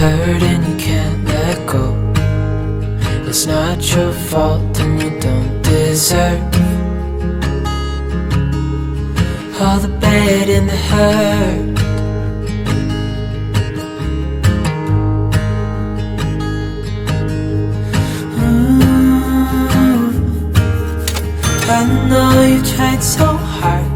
hurt and you can't let go. It's not your fault and you don't deserve all the bad and the hurt. I know you tried so hard.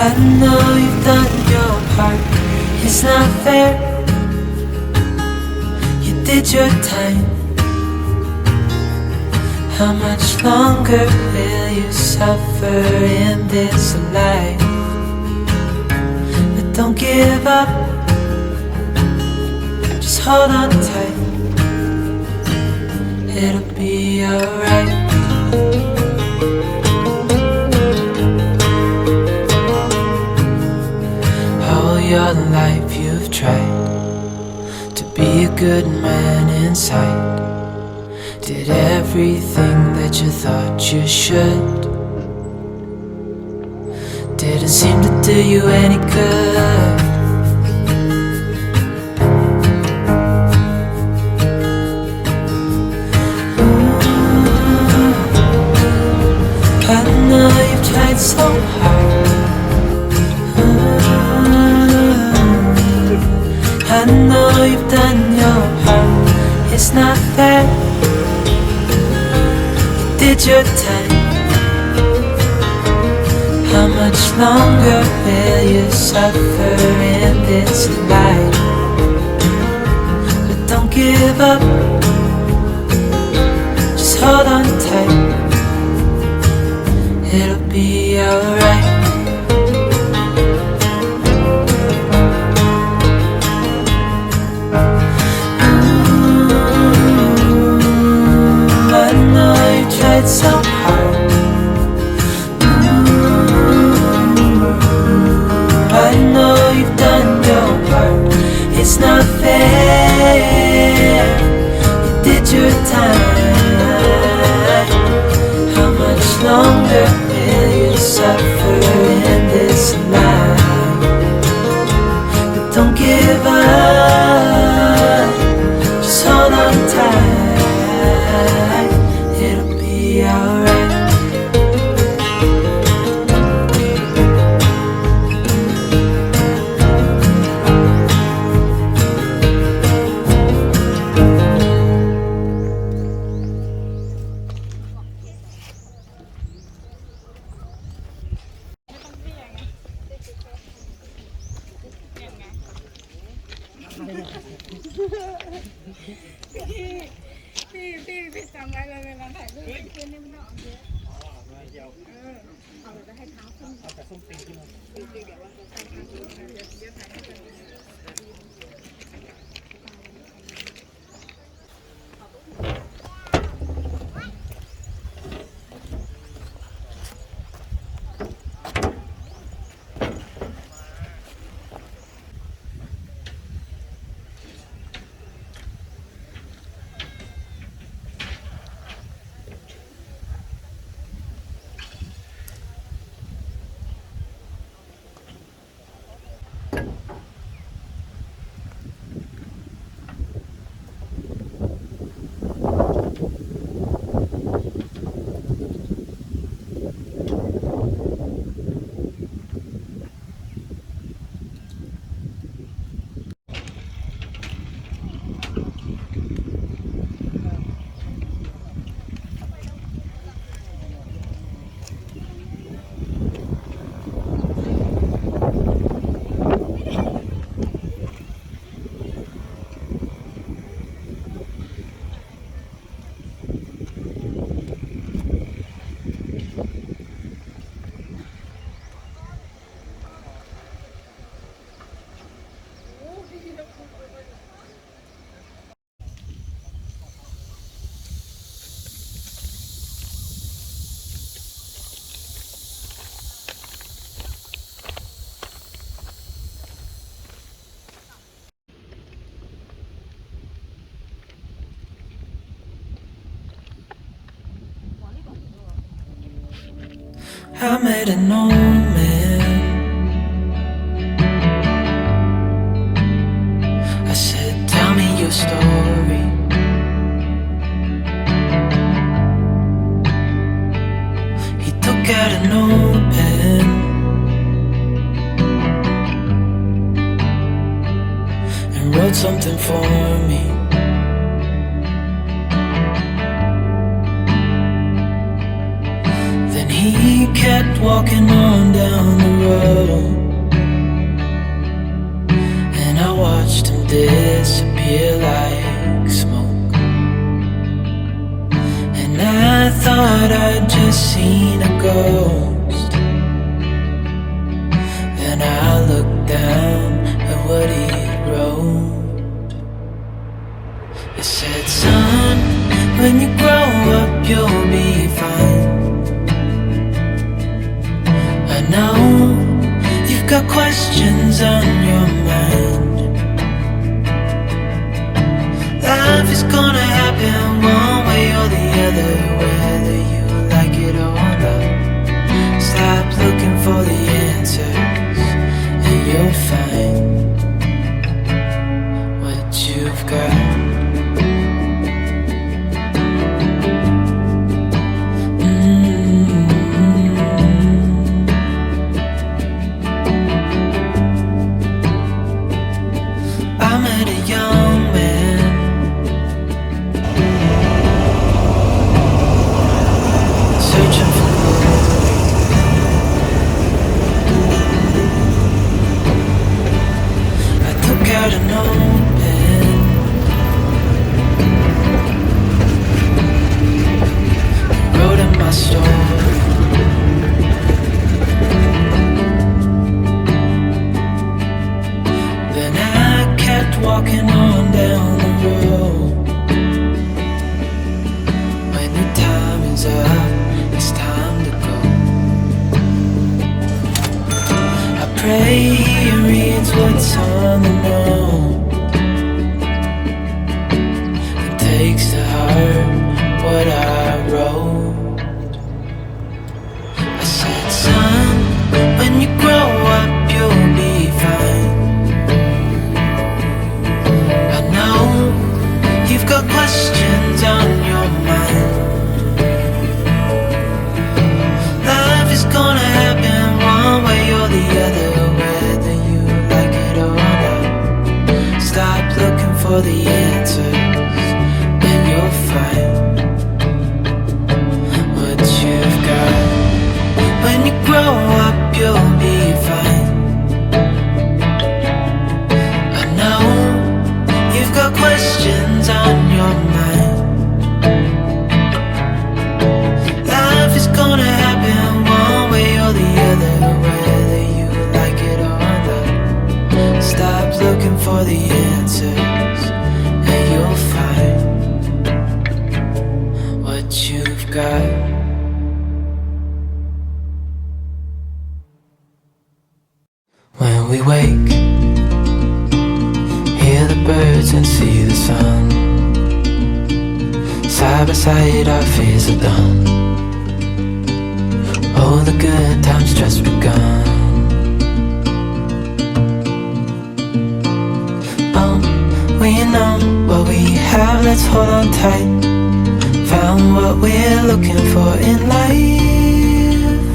I know you've done your part. It's not fair. You did your time. How much longer will you suffer in this life? But don't give up. Just hold on tight. It'll be alright. All your life you've tried to be a good man inside. Did everything that you thought you should. Didn't seem to do you any good. I know you've tried so hard. I know you've done your part. It's not fair. You did your time. How much longer will you suffer in this life? But don't give up. Just hold on tight. It'll be alright. I know you tried so hard. I know you've done your part. It's not fair. You did your time. How much longer will you suffer in this life? But don't give up. Just hold on tight. It'll be alright.พี่จำไว้เลยเวลาถ่ายรูปขึ้นนี่มันต้องออกเยอะเอาจะให้เท้าขึ้นเอาแต่ส้มตีนขึ้นมาเดี๋ยวว่าจะทำเดี๋ยวถ่ายให้เป็นI met an old man wrote something for me. Then he kept walking on down the road, and I watched him disappear like smoke. And I thought I'd just seen a ghost. Then I looked down at what he wrote. It said, son, when you grow up you'll be fine. I know you've got questions on your mind. Life is gonna happen one way or the other, whether you like it or not. Stop looking for the answers and you'll find what you've got. I met a young man searching for glory. I took out a notepad, wrote in my story. Then I kept walking on down the road. When your time is up, it's time to go. I pray he reads what's on the note and takes to heart what I wrote. I said, son, when you grow up you'll be fine. I know you've got questions on your mind. Life is gonna happen one way or the other, whether you like it or not. Stop looking for the answers and you'll find what you've got. When you grow up you'll be fine. I know you've got questions on your mind. Life is gonna happen one way or the other, whether you like it or not. Stop looking for the answers and you'll find what you've got. When we wake, hear the birds and see the sun. Side by side our fears are done. Oh, the good times just begun. Oh, we know what we have, let's hold on tight. Found what we're looking for in life.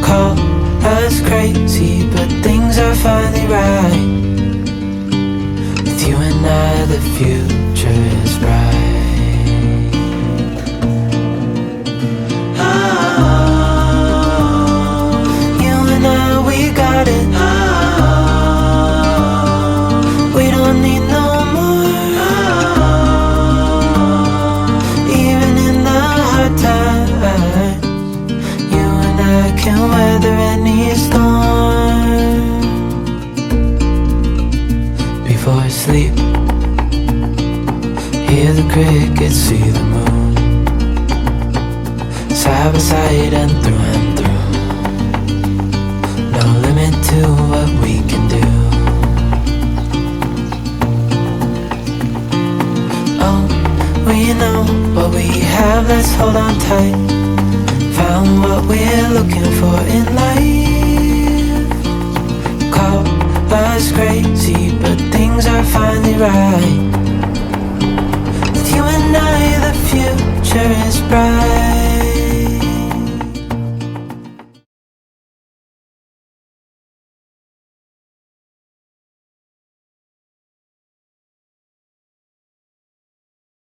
Call us crazy, but things are finally right. With you and I, the future is bright. Oh, you and I, we got it. Oh, we don't need no more. Oh, even in the hard times, you and I can weather any storm. Before I sleep, hear the crickets, see the moon. Side by side and through. No limit to what we can do. Oh, we know what we have, let's hold on tight. Found what we're looking for in life. Call us crazy, but things are finally right. With you and I, the future is bright.